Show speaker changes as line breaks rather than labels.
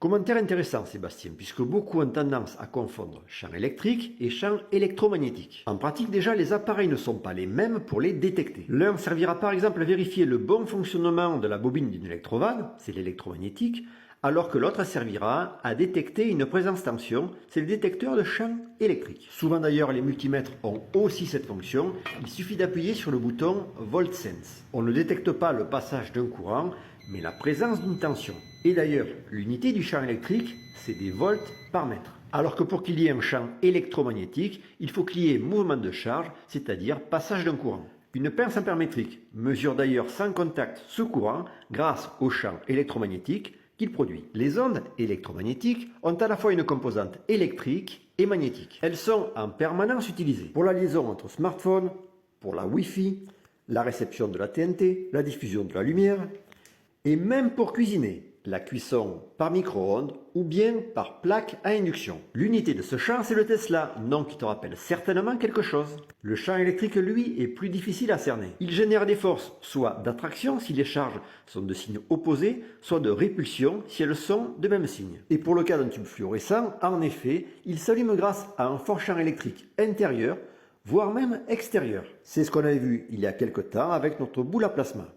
Commentaire intéressant, Sébastien, puisque beaucoup ont tendance à confondre champ électrique et champ électromagnétique. En pratique, déjà, les appareils ne sont pas les mêmes pour les détecter. L'un servira par exemple à vérifier le bon fonctionnement de la bobine d'une électrovanne, c'est l'électromagnétique, alors que l'autre servira à détecter une présence tension, c'est le détecteur de champ électrique. Souvent d'ailleurs, les multimètres ont aussi cette fonction, il suffit d'appuyer sur le bouton VoltSense. On ne détecte pas le passage d'un courant, mais la présence d'une tension. Et d'ailleurs, l'unité du champ électrique, c'est des volts par mètre. Alors que pour qu'il y ait un champ électromagnétique, il faut qu'il y ait mouvement de charge, c'est-à-dire passage d'un courant. Une pince ampermétrique mesure d'ailleurs sans contact ce courant grâce au champ électromagnétique qu'il produit. Les ondes électromagnétiques ont à la fois une composante électrique et magnétique. Elles sont en permanence utilisées pour la liaison entre smartphones, pour la Wi-Fi, la réception de la TNT, la diffusion de la lumière, et même pour cuisiner, la cuisson par micro-ondes ou bien par plaque à induction. L'unité de ce champ, c'est le Tesla, nom qui te rappelle certainement quelque chose. Le champ électrique, lui, est plus difficile à cerner. Il génère des forces, soit d'attraction si les charges sont de signes opposés, soit de répulsion si elles sont de même signe. Et pour le cas d'un tube fluorescent, en effet, il s'allume grâce à un fort champ électrique intérieur, voire même extérieur. C'est ce qu'on avait vu il y a quelque temps avec notre boule à plasma.